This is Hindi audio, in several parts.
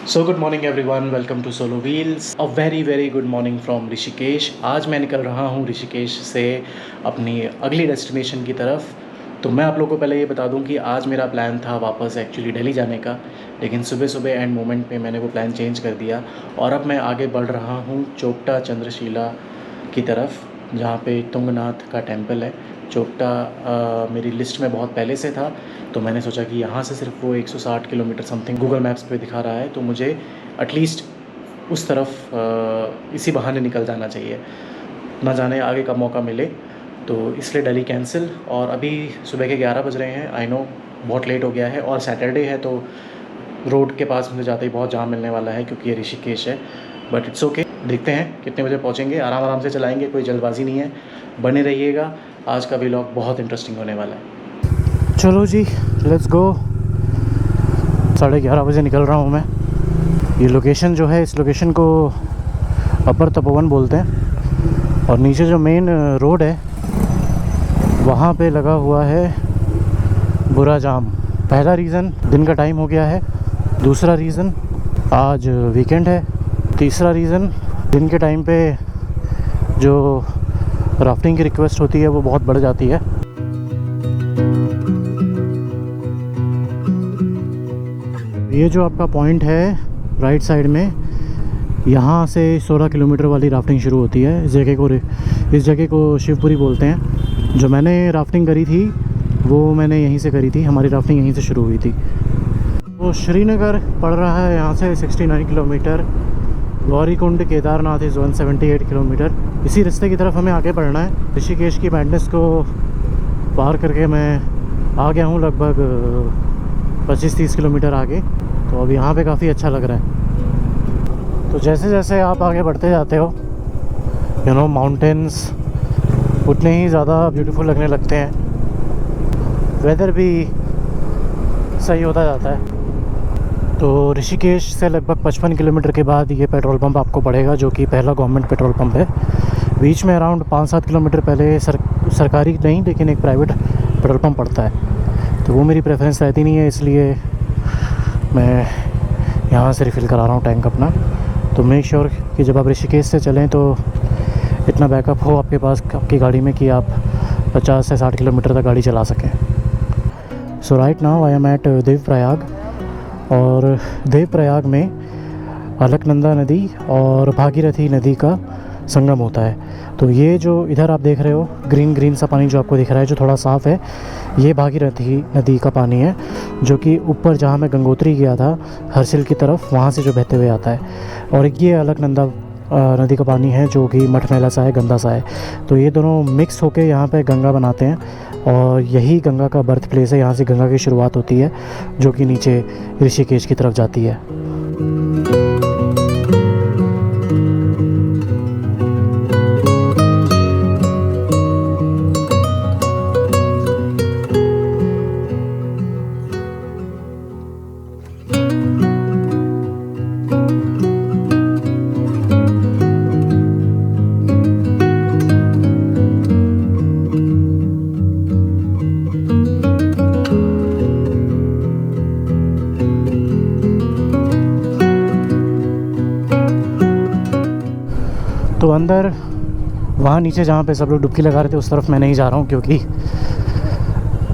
So good morning everyone, welcome to solo wheels. A very good morning from Rishikesh. आज मैं निकल रहा हूँ ऋषिकेश से अपनी अगली डेस्टिनेशन की तरफ। तो मैं आप लोगों को पहले ये बता दूँ कि आज मेरा प्लान था वापस एक्चुअली दिल्ली जाने का, लेकिन सुबह एंड मोमेंट पे मैंने वो प्लान चेंज कर दिया और अब मैं आगे बढ़ रहा हूँ चोपटा चंद्रशिला की तरफ, जहाँ पे तुंगनाथ का टेम्पल है। चोपटा मेरी लिस्ट में बहुत पहले से था, तो मैंने सोचा कि यहाँ से सिर्फ वो 160 किलोमीटर समथिंग गूगल मैप्स पे दिखा रहा है, तो मुझे एटलीस्ट उस तरफ इसी बहाने निकल जाना चाहिए, ना जाने आगे का मौका मिले। तो इसलिए दिल्ली कैंसिल। और अभी सुबह के 11 बज रहे हैं। आई नो बहुत लेट हो गया है और सैटरडे है, तो रोड के पास मुझे जाते ही बहुत जाम मिलने वाला है क्योंकि ये ऋषिकेश है। बट इट्स ओके, देखते हैं कितने बजे पहुँचेंगे। आराम से चलाएँगे, कोई जल्दबाजी नहीं है। बने रहिएगा, आज का व्लॉग बहुत इंटरेस्टिंग होने वाला है। चलो जी, लेट्स गो। 11:30 बजे निकल रहा हूँ मैं। ये लोकेशन जो है, इस लोकेशन को अपर तपोवन बोलते हैं और नीचे जो मेन रोड है वहाँ पे लगा हुआ है बुरा जाम। पहला रीज़न दिन का टाइम हो गया है, दूसरा रीज़न आज वीकेंड है, तीसरा रीज़न दिन के टाइम पे जो राफ्टिंग की रिक्वेस्ट होती है वो बहुत बढ़ जाती है। ये जो आपका पॉइंट है राइट साइड में, यहाँ से 16 किलोमीटर वाली राफ्टिंग शुरू होती है। इस जगह को शिवपुरी बोलते हैं। जो मैंने राफ्टिंग करी थी वो मैंने यहीं से करी थी, हमारी राफ्टिंग यहीं से शुरू हुई थी। तो श्रीनगर पड़ रहा है यहाँ से 69 kilometre. Gaurikund Kedarnath is 178 kilometre. इसी रास्ते की तरफ हमें आगे बढ़ना है। ऋषिकेश की मैडनेस को पार करके मैं आ गया हूँ लगभग 25-30 किलोमीटर आगे। तो अब यहाँ पे काफ़ी अच्छा लग रहा है। तो जैसे जैसे आप आगे बढ़ते जाते हो, यू नो, माउंटेन्स उतने ही ज़्यादा ब्यूटीफुल लगने लगते हैं। वेदर भी सही होता जाता है। तो ऋषिकेश से लगभग 55 किलोमीटर के बाद ये पेट्रोल पंप आपको पड़ेगा, जो कि पहला गवर्नमेंट पेट्रोल पंप है। बीच में अराउंड 5-7 किलोमीटर पहले सरकारी नहीं लेकिन एक प्राइवेट पेट्रोल पंप पड़ता है। तो वो मेरी प्रेफरेंस रहती नहीं है, इसलिए मैं यहाँ से रिफ़िल करा रहा हूँ टैंक अपना। तो मेक श्योर कि जब आप ऋषिकेश से चलें तो इतना बैकअप हो आपके पास आपकी गाड़ी में कि आप 50 से 60 किलोमीटर तक गाड़ी चला सकें। So right now I am at Devprayag, और देवप्रयाग में अलकनंदा नदी और भागीरथी नदी का संगम होता है। तो ये जो इधर आप देख रहे हो ग्रीन सा पानी जो आपको दिख रहा है, जो थोड़ा साफ़ है, ये भागीरथी नदी का पानी है, जो कि ऊपर जहाँ मैं गंगोत्री गया था हर्सिल की तरफ, वहाँ से जो बहते हुए आता है। और ये अलकनंदा नदी का पानी है जो कि मठमैला सा है, गंदा सा है। तो ये दोनों मिक्स होके यहाँ पे गंगा बनाते हैं, और यही गंगा का बर्थ प्लेस है। यहाँ से गंगा की शुरुआत होती है, जो कि नीचे ऋषिकेश की तरफ जाती है। तो अंदर वहाँ नीचे जहाँ पे सब लोग डुबकी लगा रहे थे उस तरफ मैं नहीं जा रहा हूँ, क्योंकि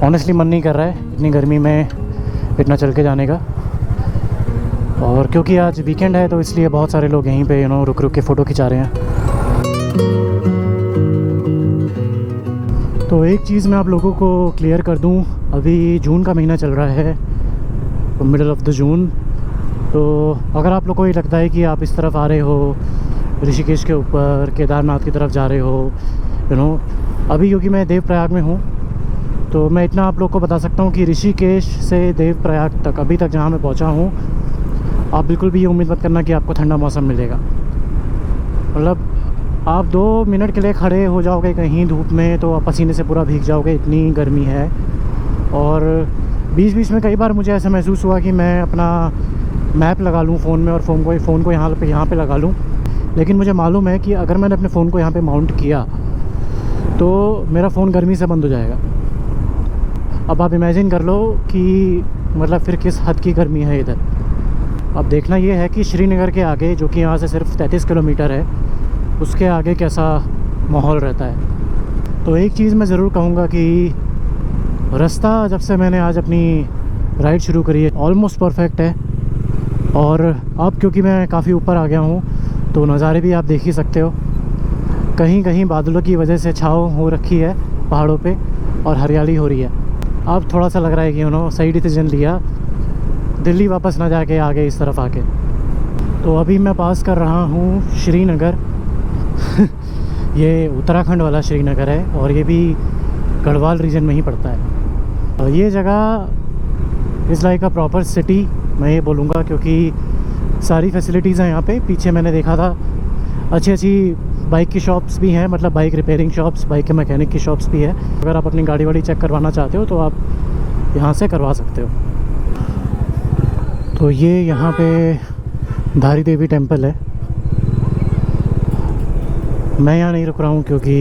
ऑनेस्टली मन नहीं कर रहा है इतनी गर्मी में इतना चल के जाने का। और क्योंकि आज वीकेंड है तो इसलिए बहुत सारे लोग यहीं पे रुक के फ़ोटो खिंचा रहे हैं। तो एक चीज़ मैं आप लोगों को क्लियर कर दूँ, अभी जून का महीना चल रहा है, मिडल ऑफ द जून। तो अगर आप लोगों को ये लगता है कि आप इस तरफ आ रहे हो ऋषिकेश के ऊपर केदारनाथ की तरफ जा रहे हो, अभी क्योंकि मैं देवप्रयाग में हूँ, तो मैं इतना आप लोग को बता सकता हूँ कि ऋषिकेश से देवप्रयाग तक अभी तक जहाँ मैं पहुँचा हूँ, आप बिल्कुल भी ये उम्मीद मत करना कि आपको ठंडा मौसम मिलेगा। मतलब आप 2 मिनट के लिए खड़े हो जाओगे कहीं धूप में तो आप पसीने से पूरा भीग जाओगे, इतनी गर्मी है। और बीच में कई बार मुझे ऐसा महसूस हुआ कि मैं अपना मैप लगा लूँ फ़ोन में और फ़ोन को यहाँ पे लगा लूँ, लेकिन मुझे मालूम है कि अगर मैंने अपने फ़ोन को यहाँ पे माउंट किया तो मेरा फ़ोन गर्मी से बंद हो जाएगा। अब आप इमेजिन कर लो कि मतलब फिर किस हद की गर्मी है इधर। अब देखना ये है कि श्रीनगर के आगे, जो कि यहाँ से सिर्फ 33 किलोमीटर है, उसके आगे कैसा माहौल रहता है। तो एक चीज़ मैं ज़रूर कहूँगा कि रास्ता जब से मैंने आज अपनी राइड शुरू करी है ऑलमोस्ट परफेक्ट है। और अब क्योंकि मैं काफ़ी ऊपर आ गया हूँ तो नज़ारे भी आप देख ही सकते हो। कहीं कहीं बादलों की वजह से छाँव हो रखी है पहाड़ों पे और हरियाली हो रही है। अब थोड़ा सा लग रहा है कि उन्होंने सही डिसीजन लिया, दिल्ली वापस ना जाके आगे इस तरफ आके। तो अभी मैं पास कर रहा हूँ श्रीनगर ये उत्तराखंड वाला श्रीनगर है और ये भी गढ़वाल रीजन में ही पड़ता है। और ये जगह is like a proper city मैं ये बोलूँगा, क्योंकि सारी फैसिलिटीज़ हैं यहाँ पे। पीछे मैंने देखा था अच्छी अच्छी बाइक की शॉप्स भी हैं, मतलब बाइक रिपेयरिंग शॉप्स, बाइक के मैकेनिक की शॉप्स भी है। अगर आप अपनी गाड़ी वाड़ी चेक करवाना चाहते हो तो आप यहाँ से करवा सकते हो। तो ये यहाँ पे धारी देवी टेम्पल है। मैं यहाँ नहीं रुक रहा हूँ क्योंकि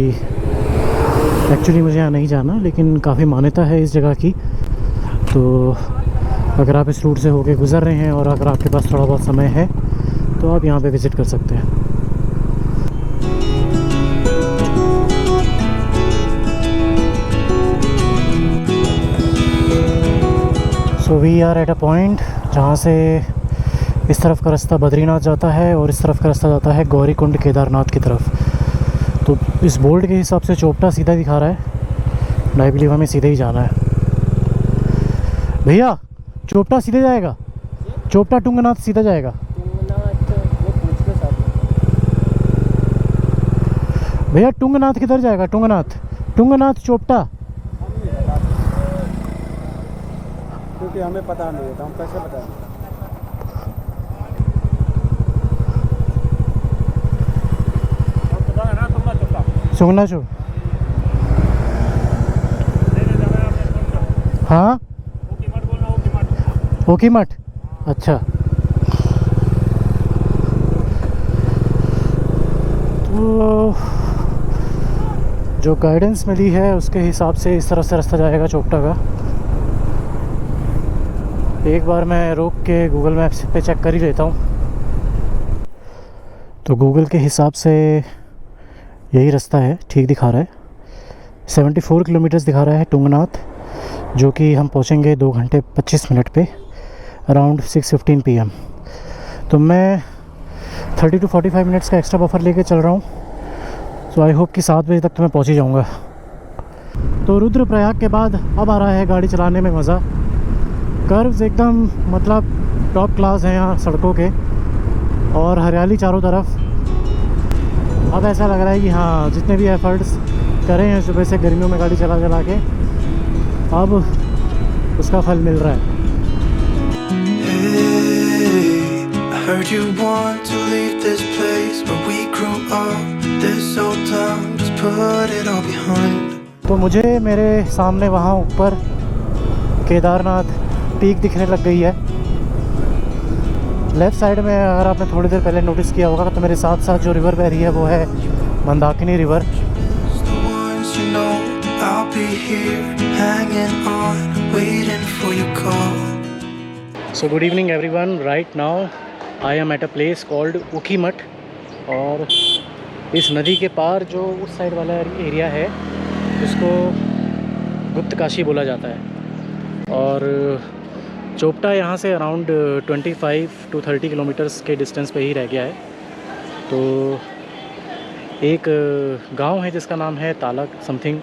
एक्चुअली मुझे यहाँ नहीं जाना, लेकिन काफ़ी मान्यता है इस जगह की। तो अगर आप इस रूट से होके गुज़र रहे हैं और अगर आपके पास थोड़ा बहुत समय है तो आप यहाँ पे विज़िट कर सकते हैं। So we are at a point जहाँ से इस तरफ का रास्ता बद्रीनाथ जाता है और इस तरफ का रास्ता जाता है गौरीकुंड केदारनाथ की तरफ। तो इस बोर्ड के हिसाब से चोपटा सीधा दिखा रहा है, आई बिलीव हमें सीधे ही जाना है। भैया चोपटा सीधे जाएगा? चोपटा टुंगनाथ सीधा जाएगा? भैया टुंगनाथ किधर जाएगा? टुंगनाथ चोपटा? क्योंकि हमें पता नहीं है तो हम कैसे बताएं। सुंगना चो हाँ ओकी मठ। अच्छा, तो जो गाइडेंस मिली है उसके हिसाब से इस तरह से रास्ता जाएगा चोपटा का। एक बार मैं रोक के गूगल मैप्स पे चेक कर ही लेता हूँ। तो गूगल के हिसाब से यही रास्ता है, ठीक दिखा रहा है। 74 किलोमीटर्स दिखा रहा है टुंगनाथ, जो कि हम पहुँचेंगे 2 घंटे 25 मिनट पे अराउंड 6:15 PM। तो मैं 30 to 45 मिनट्स का एक्स्ट्रा बफर लेके चल रहा हूँ। सो आई होप कि 7 बजे तक तो मैं पहुँच ही जाऊँगा। तो रुद्रप्रयाग के बाद अब आ रहा है गाड़ी चलाने में मज़ा। कर्व्स एकदम मतलब टॉप क्लास हैं यहाँ सड़कों के और हरियाली चारों तरफ। अब ऐसा लग रहा है कि हाँ, जितने भी एफर्ट्स करे हैं सुबह से गर्मियों में गाड़ी चला चला के, अब उसका फल मिल रहा है। Heard you want to leave this place where we grew up. This old town, just put it all behind. तो मुझे मेरे सामने वहाँ ऊपर केदारनाथ पीक दिखने लग गई है। लेफ़्ट साइड में अगर आपने थोड़ी देर पहले नोटिस किया होगा तो मेरे साथ साथ जो रिवर बह रही है वो है Mandakini river. So good evening everyone. Right now I am at a place called Ukhimath और इस नदी के पार जो उस साइड वाला एरिया है उसको गुप्त काशी बोला जाता है। और चोपटा यहाँ से अराउंड 25 to 30 किलोमीटर्स के डिस्टेंस पे ही रह गया है। तो एक गांव है जिसका नाम है तालक समथिंग,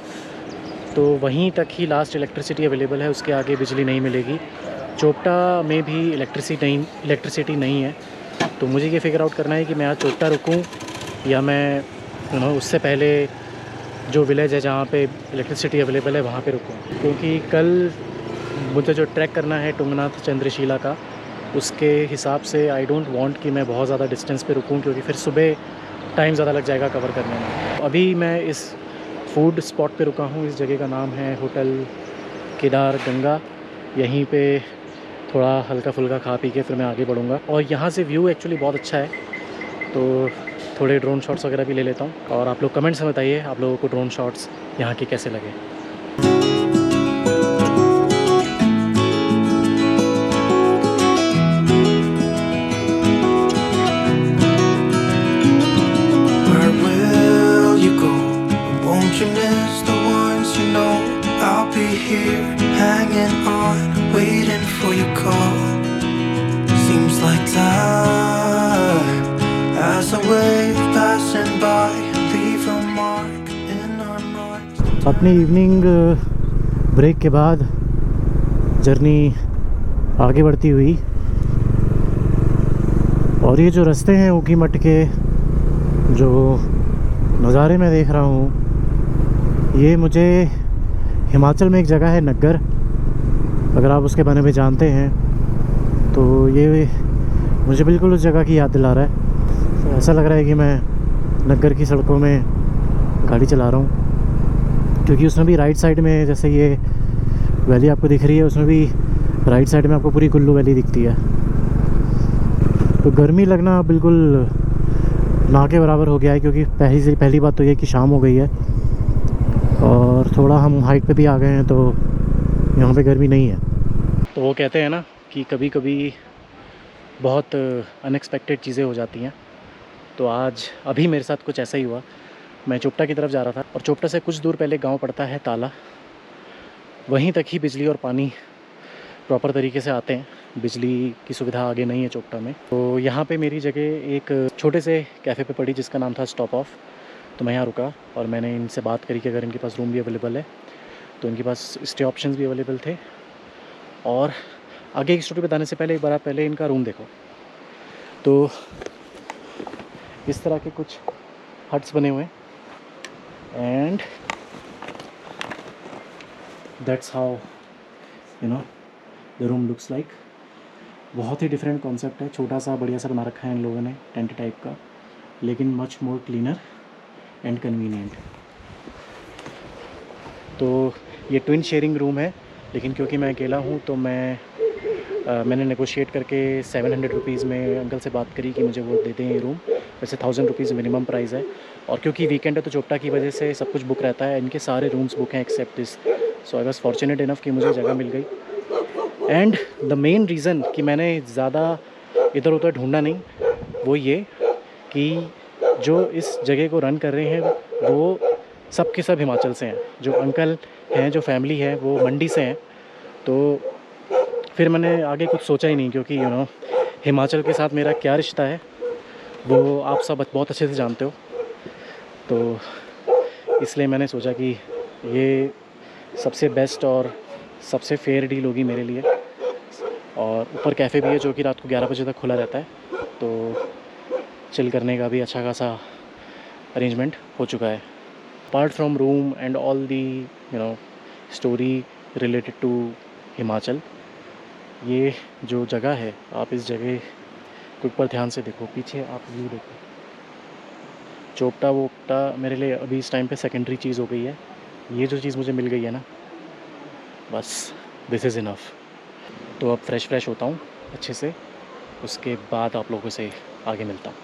तो वहीं तक ही लास्ट इलेक्ट्रिसिटी अवेलेबल है, उसके आगे बिजली नहीं मिलेगी। चोपटा में भी इलेक्ट्रिसिटी नहीं है। तो मुझे ये फिगर आउट करना है कि मैं आज चोपटा रुकूं या मैं उससे पहले जो विलेज है जहाँ पे इलेक्ट्रिसिटी अवेलेबल है वहाँ पे रुकूं, क्योंकि कल मुझे जो ट्रैक करना है टुंगनाथ चंद्रशिला का, उसके हिसाब से आई डोंट वांट कि मैं बहुत ज़्यादा डिस्टेंस पे रुकूं, क्योंकि फिर सुबह टाइम ज़्यादा लग जाएगा कवर करने में। अभी मैं इस फूड स्पॉट पे रुका हूँ। इस जगह का नाम है होटल केदार गंगा। यहीं पे थोड़ा हल्का फुल्का खा पी के फिर मैं आगे बढ़ूँगा। और यहाँ से व्यू एक्चुअली बहुत अच्छा है, तो थोड़े ड्रोन शॉट्स वगैरह भी ले लेता हूँ। और आप लोग कमेंट्स में बताइए आप लोगों को ड्रोन शॉट्स यहाँ के कैसे लगे। know I'll be here, hanging on, waiting for your call. Seems like time as a wave passing by, leave a mark in our minds. अपनी इवनिंग ब्रेक के बाद जर्नी आगे बढ़ती हुई, और ये जो रास्ते हैं ऊकी मठ के, जो नज़ारे मैं देख रहा हूँ, ये मुझे हिमाचल में एक जगह है नग्गर, अगर आप उसके बारे में जानते हैं तो ये मुझे बिल्कुल उस जगह की याद दिला रहा है। तो ऐसा लग रहा है कि मैं नग्गर की सड़कों में गाड़ी चला रहा हूँ, क्योंकि उसमें भी राइट साइड में, जैसे ये वैली आपको दिख रही है, उसमें भी राइट साइड में आपको पूरी कुल्लू वैली दिखती है। तो गर्मी लगना बिल्कुल ना के बराबर हो गया है, क्योंकि पहली बात तो ये कि शाम हो गई है और थोड़ा हम हाइट पे भी आ गए हैं, तो यहाँ पे गर्मी नहीं है। तो वो कहते हैं ना कि कभी कभी बहुत अनएक्सपेक्टेड चीज़ें हो जाती हैं। तो आज अभी मेरे साथ कुछ ऐसा ही हुआ। मैं चोपटा की तरफ जा रहा था और चोपटा से कुछ दूर पहले गांव पड़ता है ताला, वहीं तक ही बिजली और पानी प्रॉपर तरीके से आते हैं। बिजली की सुविधा आगे नहीं है चोपटा में। तो यहाँ पे मेरी जगह एक छोटे से कैफ़े पे पड़ी जिसका नाम था स्टॉप ऑफ। तो मैं यहाँ रुका और मैंने इनसे बात करी कि अगर इनके पास रूम भी अवेलेबल है, तो इनके पास स्टे ऑप्शंस भी अवेलेबल थे। और आगे की स्टोरी बताने से पहले एक बार आप पहले इनका रूम देखो। तो इस तरह के कुछ हट्स बने हुए हैं, and that's how you know the room looks like. बहुत ही डिफरेंट कॉन्सेप्ट है, छोटा सा बढ़िया सा बना रखा है इन लोगों ने, टेंट टाइप का, लेकिन much more cleaner and convenient. तो ये ट्विन शेयरिंग रूम है, लेकिन क्योंकि मैं अकेला हूँ तो मैंने नेगोशिएट करके 700 रुपीज़ में अंकल से बात करी कि मुझे वो दे दें ये रूम। वैसे 1000 रुपीज़ मिनिमम प्राइस है, और क्योंकि वीकेंड है तो चोपटा की वजह से सब कुछ बुक रहता है। इनके सारे रूम्स बुक हैं except this. So I was fortunate enough कि मुझे जगह मिल गई। एंड द मेन रीज़न कि मैंने ज़्यादा इधर उधर ढूंढना नहीं, वो ये कि जो इस जगह को रन कर रहे हैं वो सब के सब हिमाचल से हैं। जो अंकल हैं, जो फैमिली है, वो मंडी से हैं। तो फिर मैंने आगे कुछ सोचा ही नहीं, क्योंकि यू नो हिमाचल के साथ मेरा क्या रिश्ता है वो आप सब बहुत अच्छे से जानते हो। तो इसलिए मैंने सोचा कि ये सबसे बेस्ट और सबसे फेयर डील होगी मेरे लिए। और ऊपर कैफ़े भी है जो कि रात को 11 बजे तक खुला रहता है, तो चिल करने का भी अच्छा खासा अरेंजमेंट हो चुका है। Apart from room and all the you know story related to Himachal, ये जो जगह है, आप इस जगह को एक बार ध्यान से देखो, पीछे आप व्यू देखो। चोपटा वोपटा मेरे लिए अभी इस टाइम पे सेकेंडरी चीज़ हो गई है। ये जो चीज़ मुझे मिल गई है ना, बस दिस इज़ इनफ। तो अब फ्रेश होता हूँ अच्छे से, उसके बाद आप लोगों से आगे मिलता हूँ।